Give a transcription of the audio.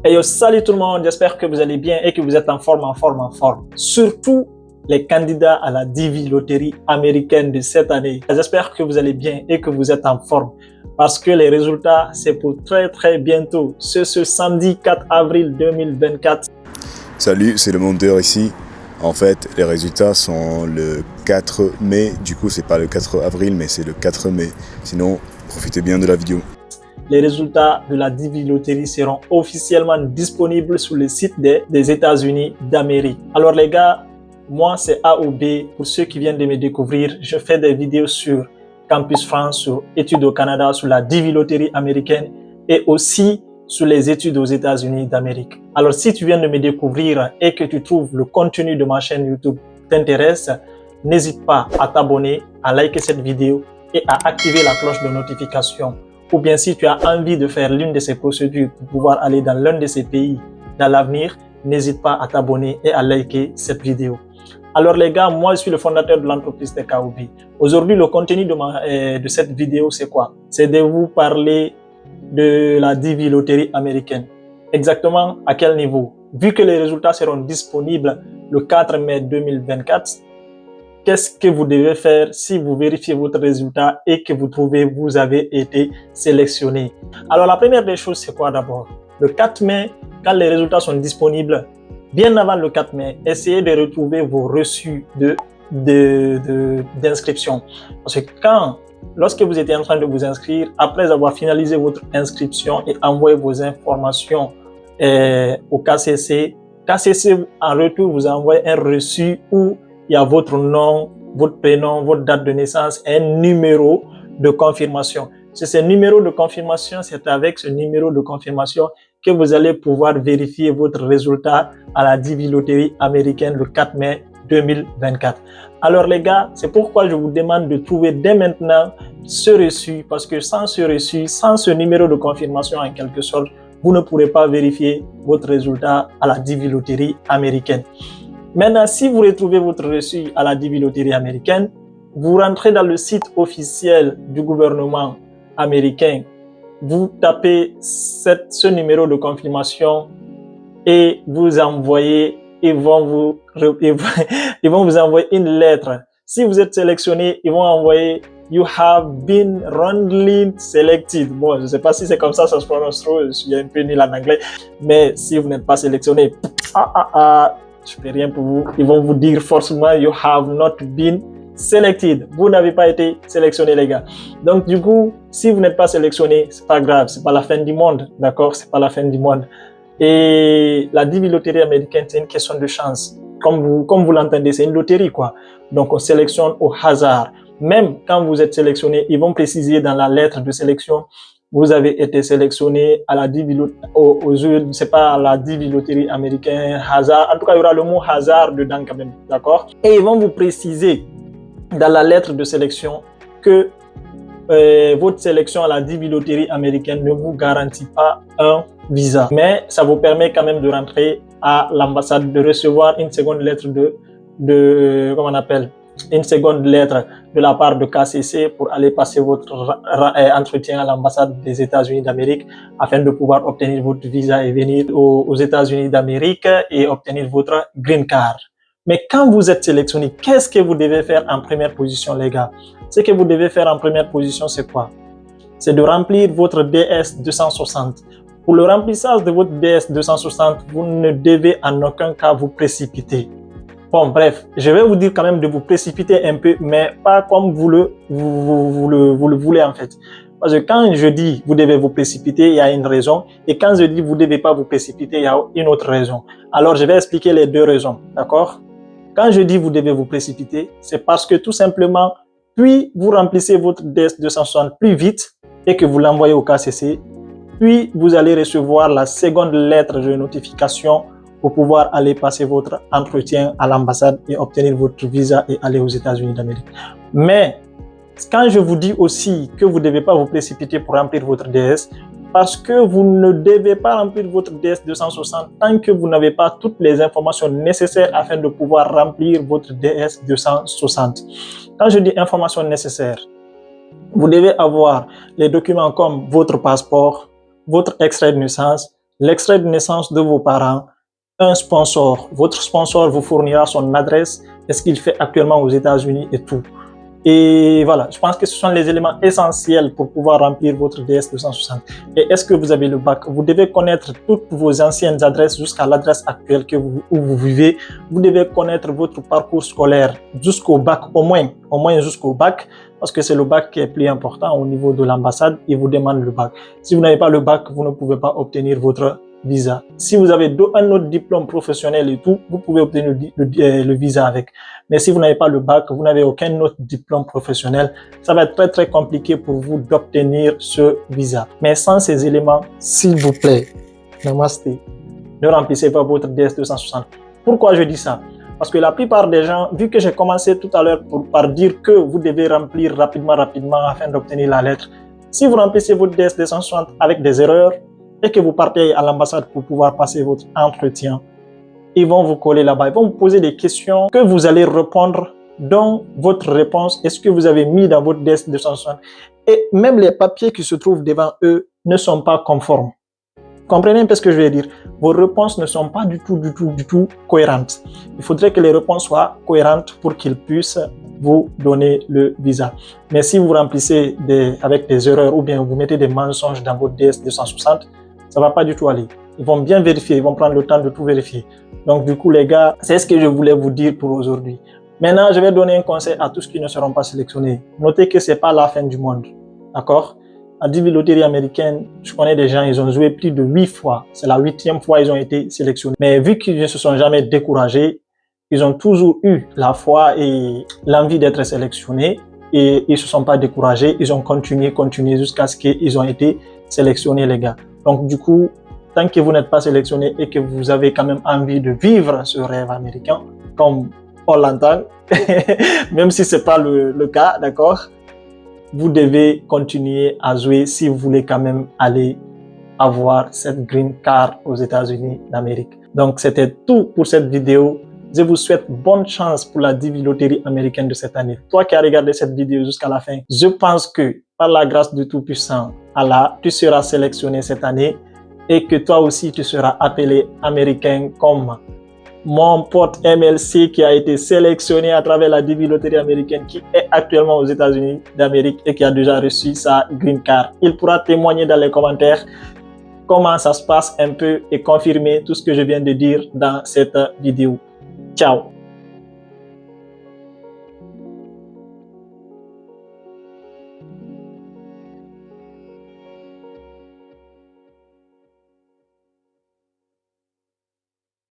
Et yo, salut tout le monde, j'espère que vous allez bien et que vous êtes en forme, en forme, en forme. Surtout les candidats à la Divi Loterie américaine de cette année. J'espère que vous allez bien et que vous êtes en forme parce que les résultats, c'est pour très bientôt. C'est ce samedi 4 avril 2024. Salut, c'est le monteur ici. En fait, les résultats sont le 4 mai. Du coup, c'est pas le 4 avril, mais c'est le 4 mai. Sinon, profitez bien de la vidéo. Les résultats de la Divi Loterie seront officiellement disponibles sur le site des États-Unis d'Amérique. Alors les gars, moi c'est A ou B. Pour ceux qui viennent de me découvrir, je fais des vidéos sur Campus France, sur Études au Canada, sur la Divi Loterie américaine et aussi sur les études aux États-Unis d'Amérique. Alors si tu viens de me découvrir et que tu trouves le contenu de ma chaîne YouTube t'intéresse, n'hésite pas à t'abonner, à liker cette vidéo et à activer la cloche de notification. Ou bien si tu as envie de faire l'une de ces procédures pour pouvoir aller dans l'un de ces pays dans l'avenir, n'hésite pas à t'abonner et à liker cette vidéo. Alors les gars, moi je suis le fondateur de l'entreprise TKOB. Aujourd'hui, le contenu de cette vidéo, c'est quoi? C'est de vous parler de la Divi Loterie américaine. Exactement à quel niveau? Vu que les résultats seront disponibles le 4 mai 2024, qu'est-ce que vous devez faire si vous vérifiez votre résultat et que vous trouvez que vous avez été sélectionné? Alors, la première des choses, c'est quoi d'abord? Le 4 mai, quand les résultats sont disponibles, bien avant le 4 mai, essayez de retrouver vos reçus d'inscription. Parce que lorsque vous étiez en train de vous inscrire, après avoir finalisé votre inscription et envoyé vos informations au KCC, KCC en retour vous envoie un reçu où il y a votre nom, votre prénom, votre date de naissance et un numéro de confirmation. C'est ce numéro de confirmation, c'est avec ce numéro de confirmation que vous allez pouvoir vérifier votre résultat à la Divi Loterie américaine le 4 mai 2024. Alors les gars, c'est pourquoi je vous demande de trouver dès maintenant ce reçu, parce que sans ce reçu, sans ce numéro de confirmation en quelque sorte, vous ne pourrez pas vérifier votre résultat à la Divi Loterie américaine. Maintenant, si vous retrouvez votre reçu à la Divi Loterie américaine, vous rentrez dans le site officiel du gouvernement américain, vous tapez ce numéro de confirmation et vous envoyez, ils vont vous envoyer une lettre. Si vous êtes sélectionné, ils vont envoyer You have been wrongly selected. Bon, je ne sais pas si c'est comme ça se prononce trop, je suis un peu nul en anglais, mais si vous n'êtes pas sélectionné, je ne fais rien pour vous. Ils vont vous dire forcément You have not been selected. Vous n'avez pas été sélectionné, les gars. Donc, du coup, si vous n'êtes pas sélectionné, c'est pas grave. C'est pas la fin du monde. D'accord? C'est pas la fin du monde. Et la Divi Loterie américaine, c'est une question de chance. Comme vous l'entendez, c'est une loterie, quoi. Donc, on sélectionne au hasard. Même quand vous êtes sélectionné, ils vont préciser dans la lettre de sélection, vous avez été sélectionné à la Divi Loterie, c'est pas à la Divi Loterie américaine, hasard. En tout cas, il y aura le mot hasard dedans quand même. D'accord? Et ils vont vous préciser dans la lettre de sélection que votre sélection à la Divi Loterie américaine ne vous garantit pas un visa. Mais ça vous permet quand même de rentrer à l'ambassade, de recevoir une seconde lettre comment on appelle, une seconde lettre de la part de KCC pour aller passer votre entretien à l'ambassade des États-Unis d'Amérique afin de pouvoir obtenir votre visa et venir aux États-Unis d'Amérique et obtenir votre green card. Mais quand vous êtes sélectionné, qu'est-ce que vous devez faire en première position, les gars? Ce que vous devez faire en première position, c'est quoi? C'est de remplir votre DS 260. Pour le remplissage de votre DS 260, vous ne devez en aucun cas vous précipiter. Bon, bref, je vais vous dire quand même de vous précipiter un peu, mais pas comme vous le voulez en fait. Parce que quand je dis vous devez vous précipiter, il y a une raison. Et quand je dis vous ne devez pas vous précipiter, il y a une autre raison. Alors, je vais expliquer les deux raisons, d'accord? Quand je dis vous devez vous précipiter, c'est parce que tout simplement, puis vous remplissez votre DS 260 plus vite et que vous l'envoyez au KCC, puis vous allez recevoir la seconde lettre de notification pour pouvoir aller passer votre entretien à l'ambassade et obtenir votre visa et aller aux États-Unis d'Amérique. Mais quand je vous dis aussi que vous ne devez pas vous précipiter pour remplir votre DS, parce que vous ne devez pas remplir votre DS 260 tant que vous n'avez pas toutes les informations nécessaires afin de pouvoir remplir votre DS 260. Quand je dis informations nécessaires, vous devez avoir les documents comme votre passeport, votre extrait de naissance, l'extrait de naissance de vos parents, un sponsor. Votre sponsor vous fournira son adresse, est-ce qu'il fait actuellement aux États-Unis et tout. Et voilà, je pense que ce sont les éléments essentiels pour pouvoir remplir votre DS 260. Et est-ce que vous avez le bac? Vous devez connaître toutes vos anciennes adresses jusqu'à l'adresse actuelle où vous vivez. Vous devez connaître votre parcours scolaire jusqu'au bac, au moins jusqu'au bac, parce que c'est le bac qui est plus important au niveau de l'ambassade. Ils vous demandent le bac. Si vous n'avez pas le bac, vous ne pouvez pas obtenir votre visa. Si vous avez un autre diplôme professionnel et tout, vous pouvez obtenir le visa avec. Mais si vous n'avez pas le bac, vous n'avez aucun autre diplôme professionnel, ça va être très très compliqué pour vous d'obtenir ce visa. Mais sans ces éléments, s'il vous plaît, namasté, ne remplissez pas votre DS 260. Pourquoi je dis ça? Parce que la plupart des gens, vu que j'ai commencé tout à l'heure par dire que vous devez remplir rapidement afin d'obtenir la lettre, si vous remplissez votre DS 260 avec des erreurs, et que vous partez à l'ambassade pour pouvoir passer votre entretien, ils vont vous coller là-bas, ils vont vous poser des questions que vous allez répondre dans votre réponse. Est-ce que vous avez mis dans votre DS 260? Et même les papiers qui se trouvent devant eux ne sont pas conformes. Comprenez un peu ce que je veux dire? Vos réponses ne sont pas du tout cohérentes. Il faudrait que les réponses soient cohérentes pour qu'ils puissent vous donner le visa. Mais si vous remplissez avec des erreurs ou bien vous mettez des mensonges dans votre DS 260, ça va pas du tout aller. Ils vont bien vérifier, ils vont prendre le temps de tout vérifier. Donc du coup les gars, c'est ce que je voulais vous dire pour aujourd'hui. Maintenant, je vais donner un conseil à tous qui ne seront pas sélectionnés. Notez que c'est pas la fin du monde. D'accord? À DV Loterie américaine, je connais des gens, ils ont joué plus de 8 fois. C'est la 8e fois ils ont été sélectionnés. Mais vu qu'ils ne se sont jamais découragés, ils ont toujours eu la foi et l'envie d'être sélectionnés et ils se sont pas découragés. Ils ont continué jusqu'à ce qu'ils ont été sélectionnés, les gars. Donc du coup, tant que vous n'êtes pas sélectionné et que vous avez quand même envie de vivre ce rêve américain, comme on l'entend, même si c'est pas le cas, d'accord, vous devez continuer à jouer si vous voulez quand même aller avoir cette green card aux États-Unis d'Amérique. Donc c'était tout pour cette vidéo. Je vous souhaite bonne chance pour la DV Loterie américaine de cette année. Toi qui as regardé cette vidéo jusqu'à la fin, je pense que par la grâce du Tout-Puissant, Allah, tu seras sélectionné cette année et que toi aussi tu seras appelé américain comme mon pote MLC qui a été sélectionné à travers la DV Loterie américaine qui est actuellement aux États-Unis d'Amérique et qui a déjà reçu sa green card. Il pourra témoigner dans les commentaires comment ça se passe un peu et confirmer tout ce que je viens de dire dans cette vidéo. Ciao!